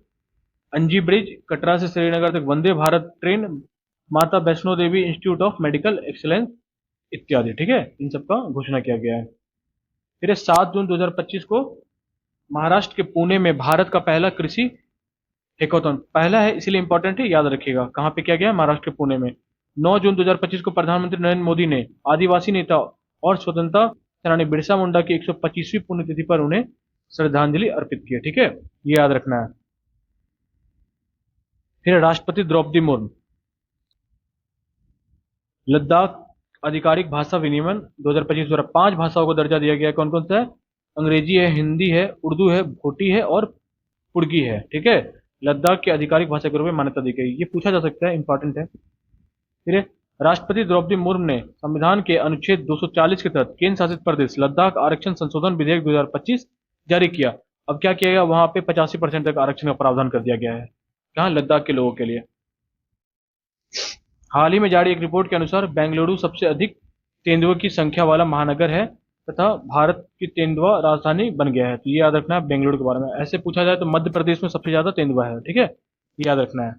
अंजी ब्रिज, कटरा से श्रीनगर तक वंदे भारत ट्रेन, माता Vaishno Devi institute of medical excellence इत्यादि, ठीक है, इन सबका घोषणा किया गया है। फिर 7 जून 2025 को महाराष्ट्र के पुणे में भारत का पहला कृषि हैकाथॉन, पहला है इसलिए इंपॉर्टेंट है, याद रखिएगा, कहां पे किया गया है, महाराष्ट्र के पुणे में। 9 जून 2025 को प्रधानमंत्री नरेंद्र मोदी ने आदिवासी नेता और स्वतंत्रता सेनानी बिरसा मुंडा की 125वीं पुण्यतिथि पर उन्हें श्रद्धांजलि अर्पित की है, ठीक है, ये याद रखना है। फिर राष्ट्रपति द्रौपदी मुर्मू, लद्दाख आधिकारिक भाषा विनियमन 2025 द्वारा 5 भाषाओं को दर्जा दिया गया है, कौन कौन सा है, अंग्रेजी है, हिंदी है, उर्दू है, भोटी है और पुर्गी है, ठीक है, लद्दाख की आधिकारिक भाषा के रूप में मान्यता दी गई, ये पूछा जा सकता है, इंपॉर्टेंट है। फिर राष्ट्रपति द्रौपदी मुर्मू ने संविधान के अनुच्छेद 240 के तहत केंद्र शासित प्रदेश लद्दाख आरक्षण संशोधन विधेयक 2025 जारी किया। अब क्या किया गया, वहां पे 85% तक आरक्षण का प्रावधान कर दिया गया है, कहाँ, लद्दाख के लोगों के लिए। हाल ही में जारी एक रिपोर्ट के अनुसार बेंगलुरु सबसे अधिक तेंदुओं की संख्या वाला महानगर है तथा भारत की तेंदुआ राजधानी बन गया है, तो ये याद रखना है बेंगलुरु के बारे में। ऐसे पूछा जाए तो मध्य प्रदेश में सबसे ज्यादा तेंदुआ है, ठीक है, ये याद रखना है।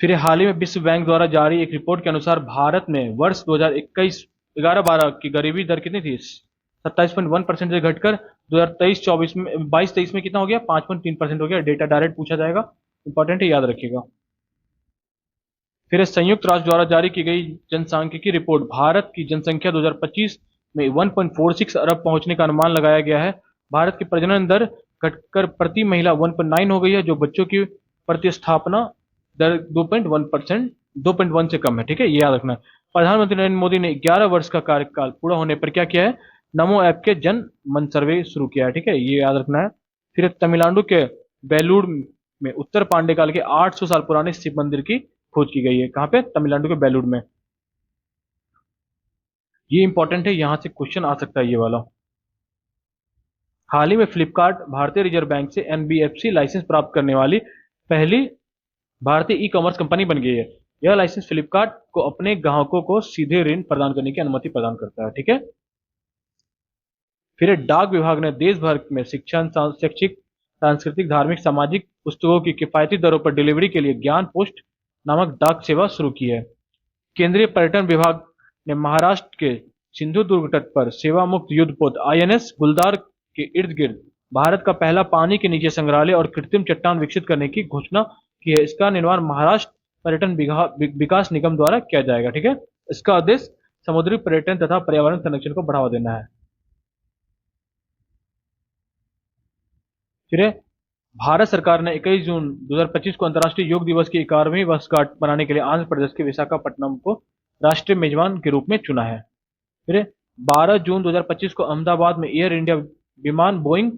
फिर हाल ही में विश्व बैंक द्वारा जारी एक रिपोर्ट के अनुसार भारत में वर्ष 2021 11-12 की गरीबी दर कितनी थी, 27.1% से घटकर 2023-24 में 22-23 में कितना हो गया, 5.3% हो गया। डेटा डायरेक्ट पूछा जाएगा, इंपॉर्टेंट है, याद रखिएगा। फिर संयुक्त राष्ट्र द्वारा जारी की गई जनसांख्यिकी रिपोर्ट भारत की जनसंख्या 2025 में 1.46 अरब पहुंचने का अनुमान लगाया गया है। भारत की प्रजनन दर घटकर प्रति महिला 1.9 हो गई है, जो बच्चों की प्रतिस्थापना दर 2.1 से कम है, ठीक है, ये याद रखना है। प्रधानमंत्री नरेंद्र मोदी ने 11 वर्ष का कार्यकाल पूरा होने पर क्या किया है, नमो ऐप के जन मन सर्वे शुरू किया है, ठीक है, ये याद रखना है। फिर तमिलनाडु के बेलूर में उत्तर पांडे काल के 800 साल पुराने शिव मंदिर की खोज की गई है, कहां पे, तमिलनाडु के बेलूर में। ये इंपॉर्टेंट है, यहां से क्वेश्चन आ सकता है ये वाला। हाल ही में फ्लिपकार्ट भारतीय रिजर्व बैंक से एनबीएफसी लाइसेंस प्राप्त करने वाली पहली भारतीय ई कॉमर्स कंपनी बन गई है। यह लाइसेंस फ्लिपकार्ट को अपने ग्राहकों को सीधे ऋण प्रदान करने की अनुमति प्रदान करता है, ठीक है। फिर डाक विभाग ने देश भर में शिक्षण, शैक्षिक, सांस्कृतिक, धार्मिक, सामाजिक पुस्तकों की किफायती दरों पर डिलीवरी के लिए ज्ञान पोस्ट नामक डाक सेवा शुरू की है। केंद्रीय पर्यटन विभाग ने महाराष्ट्र के सिंधुदुर्ग तट पर सेवा मुक्त युद्धपोत आईएनएस गुलदार के इर्द गिर्द भारत का पहला पानी के नीचे संग्रहालय और कृत्रिम चट्टान विकसित करने की घोषणा की है। इसका निर्माण महाराष्ट्र पर्यटन विकास निगम द्वारा किया जाएगा। ठीक है, इसका उद्देश्य समुद्री पर्यटन तथा पर्यावरण संरक्षण को बढ़ावा देना है। फिर है, भारत सरकार ने 21 जून 2025 को अंतर्राष्ट्रीय योग दिवस की 11वीं वर्षगांठ मनाने के लिए आंध्र प्रदेश के विशाखापट्टनम को राष्ट्रीय मेजबान के रूप में चुना है। फिर 12 जून 2025 को अहमदाबाद में एयर इंडिया विमान बोइंग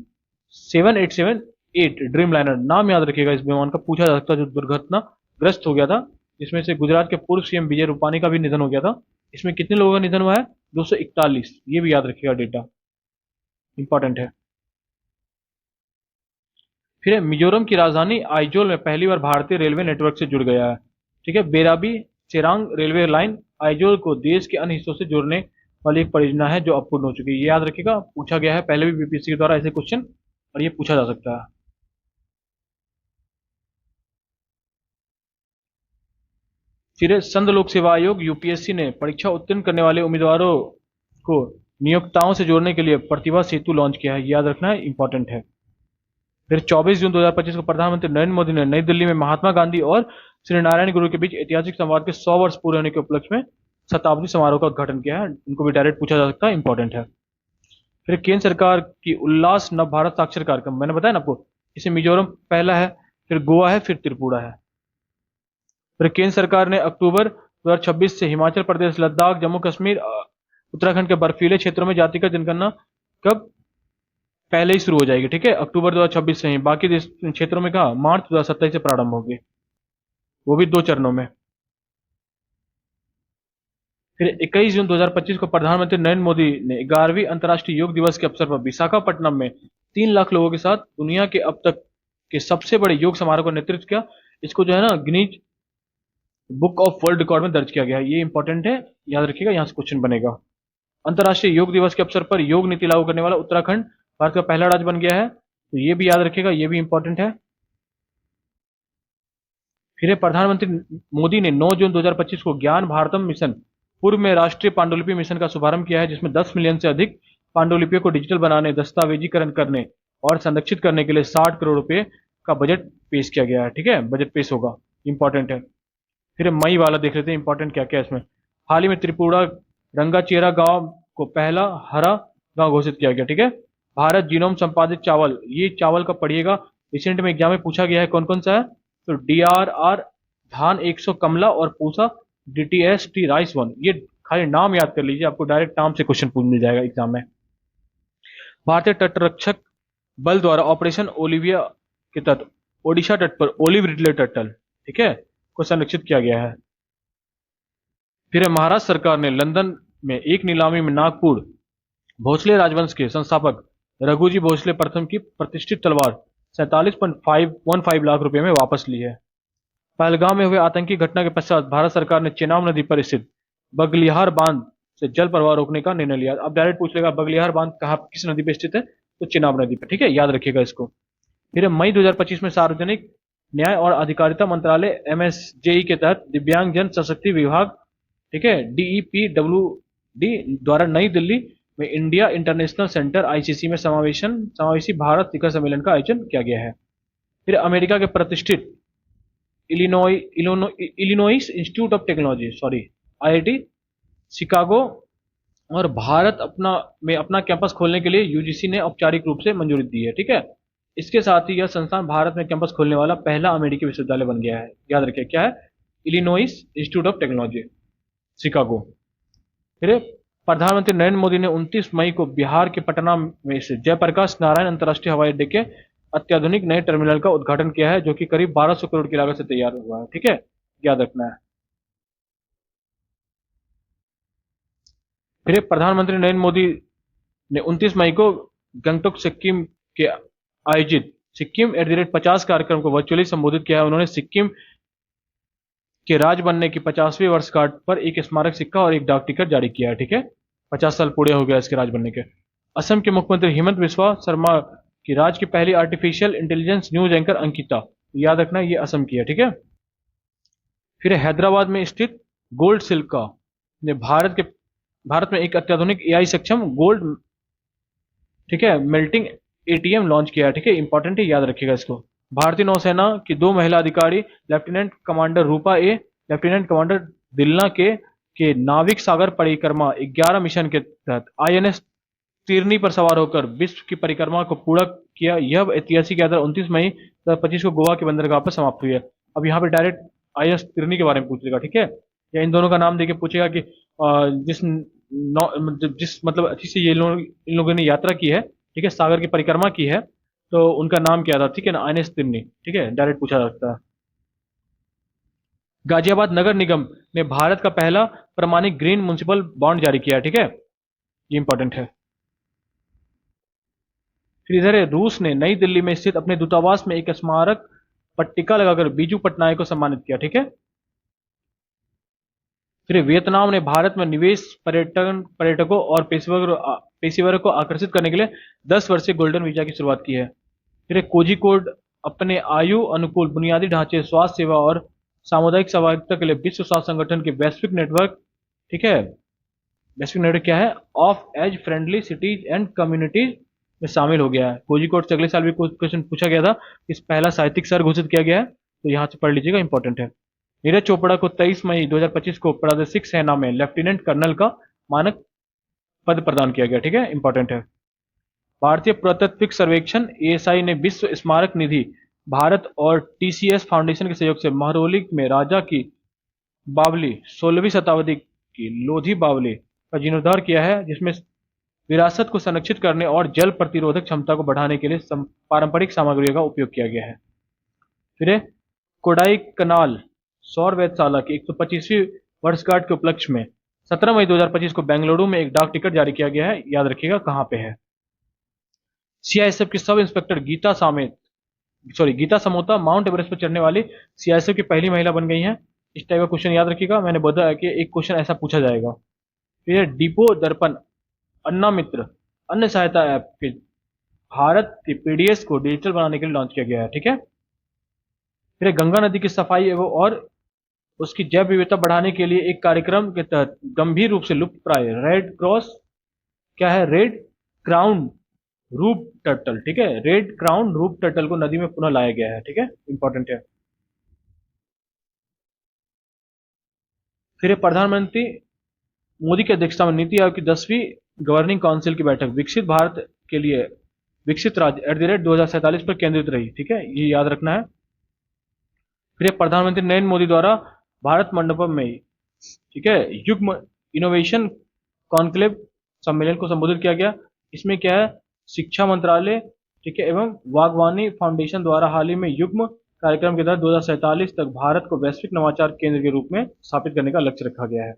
787-8 ड्रीम लाइनर, नाम याद रखिएगा इस विमान का, पूछा जा सकता है, जो दुर्घटनाग्रस्त हो गया था, जिसमें से गुजरात के पूर्व सीएम विजय रूपानी का भी निधन हो गया था। इसमें कितने लोगों का निधन हुआ है? 241, ये भी याद रखिएगा, डेटा इंपॉर्टेंट है। फिर मिजोरम की राजधानी आइजोल में पहली बार भारतीय रेलवे नेटवर्क से जुड़ गया है। ठीक है, बेराबी चेरांग रेलवे लाइन आइजोल को देश के अन्य हिस्सों से जोड़ने वाली एक परियोजना है जो अब पूर्ण हो चुकी है। ये याद रखिएगा, पूछा गया है पहले भी बीपीएससी के द्वारा ऐसे क्वेश्चन, और ये पूछा जा सकता है। फिर संघ लोक सेवा आयोग यूपीएससी ने परीक्षा उत्तीर्ण करने वाले उम्मीदवारों को नियोक्ताओं से जोड़ने के लिए प्रतिभा सेतु लॉन्च किया है। ये याद रखना है, इंपॉर्टेंट है। फिर 24 जून 2025 को प्रधानमंत्री नरेंद्र मोदी ने नई दिल्ली में महात्मा गांधी और श्री नारायण गुरु के बीच ऐतिहासिक संवाद के 100 वर्ष पूरे होने के उपलक्ष्य में शताब्दी समारोह का उद्घाटन किया है। इनको भी डायरेक्ट पूछा जा सकता है, इंपॉर्टेंट है। फिर केंद्र सरकार की उल्लास नव भारत साक्षर कार्यक्रम, मैंने बताया ना आपको, इसे मिजोरम पहला है, फिर गोवा है, फिर त्रिपुरा है। फिर केंद्र सरकार ने अक्टूबर 2026 से हिमाचल प्रदेश, लद्दाख, जम्मू कश्मीर, उत्तराखंड के बर्फीले क्षेत्रों में जातिगत जनगणना कब? पहले ही शुरू हो जाएगी। ठीक है, अक्टूबर 2026 से ही, बाकी क्षेत्रों में कहा मार्च 2027 से प्रारंभ होगी, वो भी 2 चरणों में। फिर 21 जून 2025 को प्रधानमंत्री नरेंद्र मोदी ने 11वीं अंतर्राष्ट्रीय योग दिवस के अवसर पर विशाखापट्टनम में 3 लाख लोगों के साथ दुनिया के अब तक के सबसे बड़े योग समारोह का नेतृत्व किया। इसको जो है ना Guinness book of world record में दर्ज किया गया है। ये इंपॉर्टेंट है, याद रखिएगा, यहां से क्वेश्चन बनेगा। अंतर्राष्ट्रीय योग दिवस के अवसर पर योग नीति लागू करने वाला उत्तराखंड भारत का पहला राज्य बन गया है, तो ये भी याद रखिएगा, ये भी इंपॉर्टेंट है। फिर प्रधानमंत्री मोदी ने 9 जून 2025 को ज्ञान भारतम मिशन पूर्व में राष्ट्रीय पांडुलिपि मिशन का शुभारंभ किया है, जिसमें 10 मिलियन से अधिक पांडुलिपियों को डिजिटल बनाने, दस्तावेजीकरण करने और संरक्षित करने के लिए 60 करोड़ रुपए का बजट पेश किया गया है। ठीक है, बजट पेश होगा, इंपॉर्टेंट है। फिर मई वाला देख लेते हैं, इंपॉर्टेंट क्या क्या है इसमें। हाल ही में त्रिपुरा रंगाचेरा गांव को पहला हरा गांव घोषित किया गया। ठीक है, भारत जीनोम संपादित चावल, ये चावल का पढ़िएगा, रिसेंट में एग्जाम में पूछा गया है, कौन कौन सा है? तो DRR धान 100 कमला और पूसा DTS-T राइस 1, ये खाली नाम याद कर लीजिए, आपको डायरेक्ट नाम से क्वेश्चन पूछ मिल जाएगा एग्जाम में। भारतीय तटरक्षक बल द्वारा ऑपरेशन ओलिविया के तहत ओडिशा तट पर ओलिव रिडले टर्टल, ठीक है, को संरक्षित किया गया है। फिर महाराष्ट्र सरकार ने लंदन में एक नीलामी में नागपुर भोसले राजवंश के संस्थापक रघुजी भोसले प्रथम की प्रतिष्ठित तलवार 47.515 लाख रुपए में वापस ली है। पहलगाम में हुए आतंकी घटना के पश्चात भारत सरकार ने चेनाब नदी पर स्थित बगलिहार बांध से जल प्रवाह रोकने का निर्णय लिया। अब डायरेक्ट पूछ लेगा बगलिहार बांध कहाँ, किस नदी पर स्थित है? तो चेनाब नदी पर। ठीक है, याद रखिएगा इसको। फिर मई 2025 में सार्वजनिक न्याय और अधिकारिता मंत्रालय MSJE के तहत दिव्यांग जन सशक्ति विभाग, ठीक है, DEPWD द्वारा नई दिल्ली में इंडिया इंटरनेशनल सेंटर ICC में समावेशी भारत शिखर सम्मेलन का आयोजन किया गया है। फिर अमेरिका के प्रतिष्ठित Illinois institute of technology, IIT Chicago और भारत में अपना कैंपस खोलने के लिए UGC ने औपचारिक रूप से मंजूरी दी है। ठीक है, इसके साथ ही यह संस्थान भारत में कैंपस खोलने वाला पहला अमेरिकी विश्वविद्यालय बन गया है। याद रखिए क्या है? Illinois institute of technology Chicago. फिर प्रधानमंत्री नरेंद्र मोदी ने 29 मई को बिहार के पटना में से जयप्रकाश नारायण अंतर्राष्ट्रीय हवाई अड्डे के अत्याधुनिक नए टर्मिनल का उद्घाटन किया है, जो कि करीब 1200 करोड़ की लागत से तैयार हुआ है। ठीक है, याद रखना है। फिर प्रधानमंत्री नरेंद्र मोदी ने 29 मई को गंगटोक सिक्किम के आयोजित सिक्किम @50 कार्यक्रम को वर्चुअली संबोधित किया है। उन्होंने सिक्किम के राज्य बनने की 50वीं वर्षगांठ पर एक स्मारक सिक्का और एक डाक टिकट जारी किया है। ठीक है, 50 साल पूरे हो गया इसके राज्य बनने के। असम के मुख्यमंत्री हिमंत बिस्वा शर्मा की राज्य की पहली artificial intelligence news anchor Ankita, याद रखना ये असम की है। ठीक है, फिर हैदराबाद में स्थित गोल्ड सिल्का ने भारत में एक अत्याधुनिक AI सक्षम गोल्ड, ठीक है, मेल्टिंग एटीएम लॉन्च किया है, ठीक है, इंपॉर्टेंट है, याद रखिएगा इसको। भारतीय नौसेना की 2 महिला अधिकारी लेफ्टिनेंट कमांडर रूपा ए, लेफ्टिनेंट कमांडर दिलना के नाविक सागर परिक्रमा 11 मिशन के तहत आईएनएस तिरनी पर सवार होकर विश्व की परिक्रमा को पूरा किया। यह ऐतिहासिक यात्रा 29 मई 2025 को गोवा के बंदरगाह पर समाप्त हुई है। अब यहाँ पे डायरेक्ट आईएनएस तिरनी के बारे में पूछेगा, ठीक है, या इन दोनों का नाम देके पूछेगा कि जिस मतलब अच्छी से इन लोगों ने यात्रा की है, ठीक है, सागर की परिक्रमा की है, तो उनका नाम क्या था, ठीक है ना, आईएनएस तिरनी, ठीक है, डायरेक्ट पूछा जा सकता है। गाजियाबाद नगर निगम ने भारत का पहला प्रमाणित ग्रीन म्युनिसिपल बॉन्ड जारी किया है, ठीक है, ये इंपॉर्टेंट है। फिर इधर है, रूस ने नई दिल्ली में स्थित अपने दूतावास में एक स्मारक पट्टिका लगाकर बीजू पटनायक को सम्मानित किया, ठीक है। फिर वियतनाम ने भारत में निवेश, पर्यटकों और पेशेवरों को आकर्षित करने के लिए 10 वर्षीय गोल्डन वीजा की शुरुआत की है। फिर कोझिकोड अपने आयु अनुकूल बुनियादी ढांचे, स्वास्थ्य सेवा और सामुदायिक सहभागिता के लिए विश्व स्वास्थ्य संगठन के वैश्विक नेटवर्क, ठीक है, वैश्विक नेटवर्क क्या है, of age friendly cities and communities में शामिल हो गया है। कोझिकोड से अगले साल भी कुछ क्वेश्चन पूछा गया था, इस पहला साहित्यिक शहर घोषित किया गया है, तो यहाँ से पढ़ लीजिएगा, इंपॉर्टेंट है। नीरज चोपड़ा को 23 मई 2025 को प्रादेशिक सेना में लेफ्टिनेंट कर्नल का मानक पद प्रदान किया गया, ठीक है, इंपॉर्टेंट है। भारतीय पुरातत्विक सर्वेक्षण एएसआई ने विश्व स्मारक निधि भारत और टीसीएस फाउंडेशन के सहयोग से महरौली में राजा की बावली 16वीं शताब्दी की लोधी बावली का जीर्णोद्धार किया है, जिसमें विरासत को संरक्षित करने और जल प्रतिरोधक क्षमता को बढ़ाने के लिए पारंपरिक सामग्रियों का उपयोग किया गया है। फिर कोडाई कनाल सौर वेधशाला की 125वीं वर्षगांठ के उपलक्ष्य में 17 मई 2025 को बेंगलुरु में एक डाक टिकट जारी किया गया है, याद रखिएगा कहां पे है। सीआईएसएफ की sub inspector Geeta Samota Mount Everest पर चढ़ने वाली सीआईएसएफ की पहली महिला बन गई हैं। इस टाइप का क्वेश्चन याद रखिएगा, मैंने बताया कि एक क्वेश्चन ऐसा पूछा जाएगा। फिर डिपो दर्पण अन्ना मित्र अन्न सहायता ऐप के भारत के पीडीएस को डिजिटल बनाने के लिए लॉन्च किया गया है, ठीक है। फिर गंगा नदी की सफाई एवं और उसकी जैव विविधता बढ़ाने के लिए एक कार्यक्रम के तहत गंभीर रूप से लुप्त प्राय रेड क्राउन रूप टर्टल, ठीक है, रेड क्राउन रूप टर्टल को नदी में पुनः लाया गया है, ठीक है, इंपॉर्टेंट है। फिर प्रधानमंत्री मोदी की अध्यक्षता में नीति आयोग की 10वीं गवर्निंग काउंसिल की बैठक विकसित भारत के लिए विकसित राज्य @2047 पर केंद्रित रही, ठीक है, ये याद रखना है। फिर प्रधानमंत्री नरेंद्र मोदी द्वारा भारत मंडपम में, ठीक है, युग्म इनोवेशन कॉन्क्लेव सम्मेलन को संबोधित किया गया। इसमें क्या है, शिक्षा मंत्रालय, ठीक है, एवं वागवानी फाउंडेशन द्वारा हाल ही में युग्म कार्यक्रम के तहत 2047 तक भारत को वैश्विक नवाचार केंद्र के रूप में स्थापित करने का लक्ष्य रखा गया है।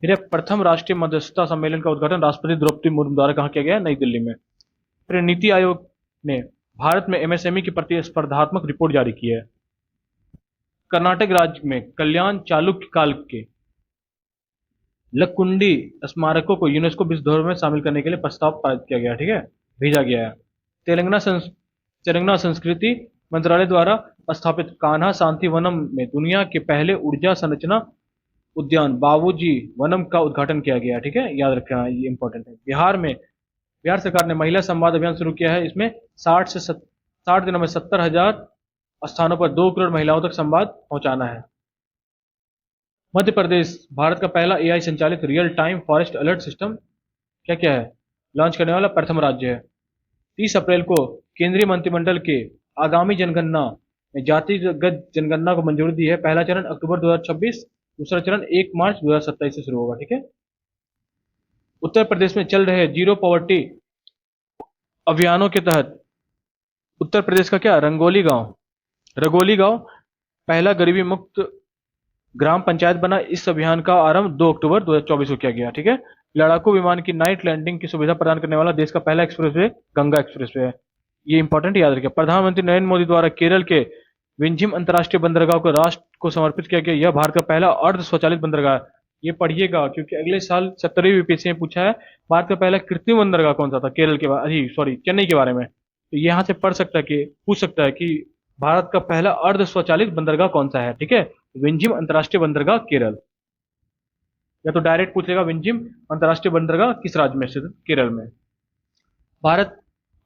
फिर प्रथम राष्ट्रीय मध्यस्थता सम्मेलन का उद्घाटन राष्ट्रपति द्रौपदी मुर्मू द्वारा कहा किया गया, नई दिल्ली में। फिर नीति आयोग ने भारत में एमएसएमई की प्रतिस्पर्धात्मक रिपोर्ट जारी की है। कर्नाटक राज्य में कल्याण चालुक्य काल के लक्कुंडी स्मारकों को यूनेस्को विश्व धरोहर में शामिल करने के लिए प्रस्ताव पारित किया गया, ठीक है, भेजा गया है। तेलंगाना संस्कृति मंत्रालय द्वारा स्थापित कान्हा शांति वनम में दुनिया के पहले ऊर्जा संरचना उद्यान बाबूजी वनम का उद्घाटन किया गया, ठीक है, याद रखना, ये इंपॉर्टेंट है। बिहार सरकार ने महिला संवाद अभियान शुरू किया है। इसमें 60 दिनों में 70,000 स्थानों पर 2 करोड़ महिलाओं तक संवाद पहुंचाना है। मध्य प्रदेश भारत का पहला एआई संचालित real time forest alert system क्या क्या है लॉन्च करने वाला प्रथम राज्य है। 30 अप्रैल को केंद्रीय मंत्रिमंडल के आगामी जनगणना में जातिगत जनगणना को मंजूरी दी है। पहला चरण अक्टूबर 2026, दूसरा चरण 1 मार्च 2027 से शुरू होगा, ठीक है। उत्तर प्रदेश में चल रहे जीरो पॉवर्टी अभियानों के तहत उत्तर प्रदेश का क्या रगोली गांव पहला गरीबी मुक्त ग्राम पंचायत बना। इस अभियान का आरंभ 2 अक्टूबर 2024 को किया गया, ठीक है। लड़ाकू विमान की नाइट लैंडिंग की सुविधा प्रदान करने वाला देश का पहला एक्सप्रेसवे गंगा एक्सप्रेसवे है, ये इंपॉर्टेंट याद रखिए। प्रधानमंत्री नरेंद्र मोदी द्वारा केरल के विंझिम अंतर्राष्ट्रीय बंदरगाह को राष्ट्र को समर्पित किया गया। यह भारत का पहला अर्ध स्वचालित बंदरगाह है। ये पढ़िएगा क्योंकि अगले साल 70वीं यूपीएससी में पूछा है भारत का पहला कृत्रिम बंदरगाह कौन सा था, केरल के चेन्नई के बारे में। तो यहाँ से पूछ सकता है कि भारत का पहला अर्ध स्वचालित बंदरगाह कौन सा है, ठीक है, विंझिम अंतर्राष्ट्रीय बंदरगाह केरल। या तो डायरेक्ट पूछेगा विंझिम अंतर्राष्ट्रीय बंदरगाह किस राज्य में स्थित, केरल में। भारत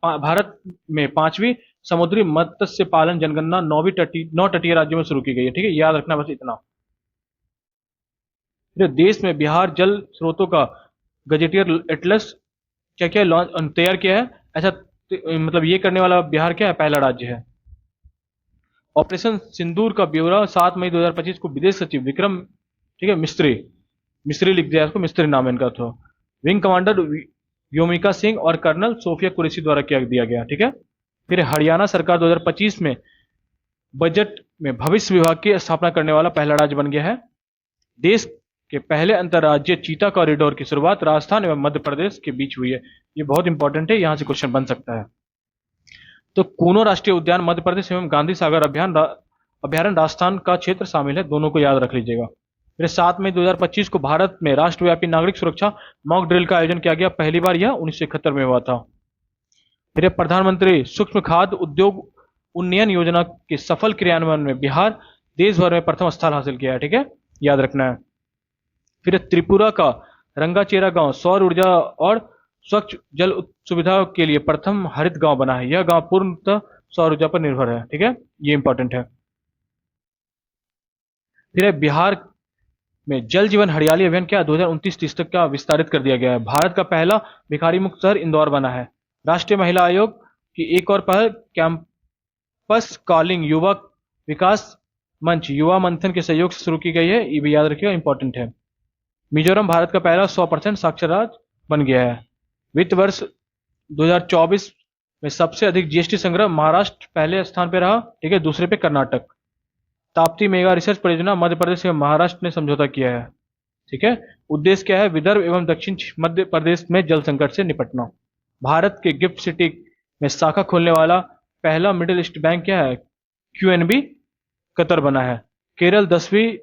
भारत में 5वीं समुद्री मत्स्य पालन जनगणना 9 तटीय राज्यों में शुरू की गई है। ठीक है, याद रखना बस इतना। फिर देश में बिहार जल स्रोतों का गजेटियर एटलस क्या क्या लॉन्च तैयार किया है। ऐसा मतलब ये करने वाला बिहार क्या है, पहला राज्य है। ऑपरेशन सिंदूर का ब्यौरा 7 मई 2025 को विदेश सचिव विक्रम, ठीक है, मिस्त्री, मिस्त्री लिख दिया इसको, मिस्त्री नाम है इनका, तो विंग कमांडर व्योमिका सिंह और कर्नल सोफिया कुरैशी द्वारा किया दिया गया। ठीक है। फिर हरियाणा सरकार 2025 में बजट में भविष्य विभाग की स्थापना करने वाला पहला राज्य बन गया है। देश के पहले अंतर्राज्यीय चीता कॉरिडोर की शुरुआत राजस्थान एवं मध्य प्रदेश के बीच हुई है। ये बहुत इंपॉर्टेंट है, यहां से क्वेश्चन बन सकता है। तो कूनो राष्ट्रीय उद्यान मध्य प्रदेश एवं गांधी सागर अभ्यारण्य राजस्थान का क्षेत्र शामिल है, दोनों को याद रख लीजिएगा। फिर 7 मई 2025 को भारत में राष्ट्रव्यापी नागरिक सुरक्षा मॉक ड्रिल का आयोजन किया गया, पहली बार यह 1971 में हुआ था। फिर प्रधानमंत्री सूक्ष्म खाद्य उद्योग उन्नयन योजना के सफल क्रियान्वयन में बिहार देश भर में प्रथम स्थान हासिल किया है। ठीक है, याद रखना है। फिर त्रिपुरा का रंगाचेरा गांव सौर ऊर्जा और स्वच्छ जल सुविधा के लिए प्रथम हरित गांव बना है। यह गांव पूर्णतः सौर ऊर्जा पर निर्भर है। ठीक है, ये इंपॉर्टेंट है। फिर है बिहार में जल जीवन हरियाली अभियान क्या 2029-30 तक का विस्तारित कर दिया गया है। भारत का पहला भिखारी मुक्त शहर इंदौर बना है। राष्ट्रीय महिला आयोग की एक और पहल कैंपस कॉलिंग युवा विकास मंच युवा मंथन के सहयोग से शुरू की गई है, ये भी याद रखिएगा, इंपॉर्टेंट है। मिजोरम भारत का पहला 100% साक्षर राज्य बन गया है। वित्त वर्ष 2024 में सबसे अधिक जीएसटी संग्रह महाराष्ट्र पहले स्थान पर रहा। ठीक है, दूसरे पे कर्नाटक। ताप्ती मेगा रिसर्च परियोजना मध्य प्रदेश एवं महाराष्ट्र ने समझौता किया है। ठीक है, उद्देश्य क्या है, विदर्भ एवं दक्षिण मध्य प्रदेश में जल संकट से निपटना। भारत के गिफ्ट सिटी में शाखा खोलने वाला पहला मिडिल ईस्ट बैंक क्या है, क्यूएनबी कतर बना है। केरल 10वीं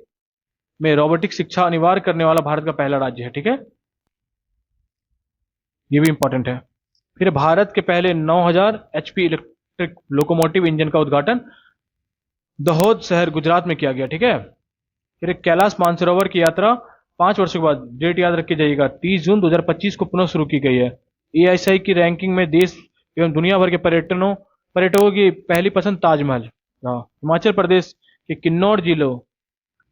में रोबोटिक शिक्षा अनिवार्य करने वाला भारत का पहला राज्य है। ठीक है, ये भी इंपॉर्टेंट है। फिर भारत के पहले 9000 एचपी इलेक्ट्रिक लोकोमोटिव इंजन का उद्घाटन दहोद शहर गुजरात में किया गया। ठीक है, फिर कैलाश मानसरोवर की यात्रा 5 वर्षों के बाद, डेट याद रखी जाइएगा, 30 जून 2025 को पुनः शुरू की गई है। एआईसीआई की रैंकिंग में देश एवं दुनिया भर के पर्यटकों की पहली पसंद ताजमहल रहा। हिमाचल प्रदेश के किन्नौर जिलों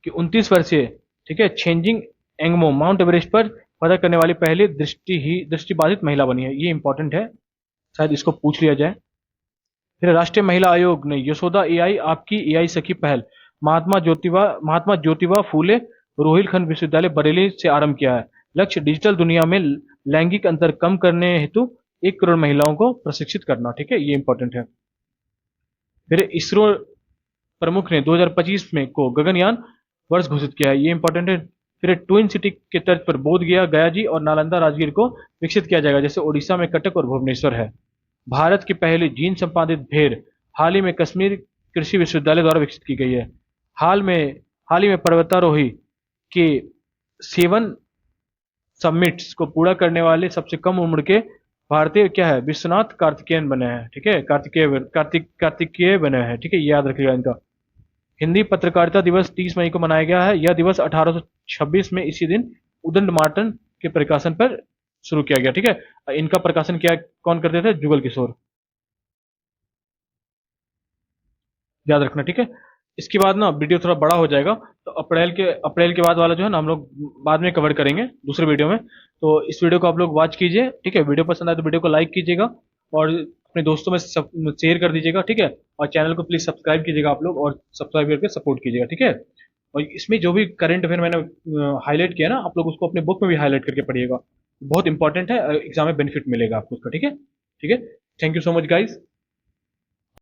की 29 वर्षीय, ठीक है, छेंजिंग एंगमो माउंट एवरेस्ट पर फतह करने वाली पहली दृष्टिबाधित महिला बनी है। ये इंपॉर्टेंट है, शायद इसको पूछ लिया जाए। फिर राष्ट्रीय महिला आयोग ने यशोदा एआई आपकी एआई सखी पहल महात्मा ज्योतिबा फूले रोहिलखंड विश्वविद्यालय बरेली से आरंभ किया है। लक्ष्य डिजिटल दुनिया में लैंगिक अंतर कम करने हेतु 1 करोड़ महिलाओं को प्रशिक्षित करना। ठीक है, ये इंपॉर्टेंट है। फिर इसरो प्रमुख ने 2025 में को गगनयान वर्ष घोषित किया है, ये इंपॉर्टेंट है। फिर ट्विन सिटी के तर्ज पर बोध गया, गया जी और नालंदा राजगीर को विकसित किया जाएगा, जैसे ओडिशा में कटक और भुवनेश्वर है। भारत की पहली जीन संपादित भेड़ हाल ही में कश्मीर कृषि विश्वविद्यालय द्वारा विकसित की गई है। हाल ही में पर्वतारोही के 7 समिट्स को पूरा करने वाले सबसे कम उम्र के भारतीय क्या है, विश्वनाथ कार्तिकेयन बने हैं। ठीक है, कार्तिकेय बने हैं। ठीक है, ये याद रखिएगा इनका। हिंदी पत्रकारिता दिवस 30 मई को मनाया गया है। यह दिवस 1826 में इसी दिन उदंड मार्टन के प्रकाशन पर शुरू किया गया। ठीक है, इनका प्रकाशन किया कौन करते थे, जुगल किशोर, याद रखना। ठीक है, इसके बाद ना वीडियो थोड़ा बड़ा हो जाएगा, तो अप्रैल के बाद वाला जो है ना हम लोग बाद में कवर करेंगे दूसरे वीडियो में। तो इस वीडियो को आप लोग वॉच कीजिए। ठीक है, वीडियो पसंद आए तो वीडियो को लाइक कीजिएगा और अपने दोस्तों में शेयर कर दीजिएगा। ठीक है, और चैनल को प्लीज सब्सक्राइब कीजिएगा आप लोग, और सब्सक्राइब करके सपोर्ट कीजिएगा। ठीक है, और इसमें जो भी करंट अफेयर मैंने हाईलाइट किया ना, आप लोग उसको अपने बुक में भी हाईलाइट करके पढ़िएगा, बहुत इंपॉर्टेंट है, एग्जाम में बेनिफिट मिलेगा आपको उसका। ठीक है, ठीक है, thank you so much guys.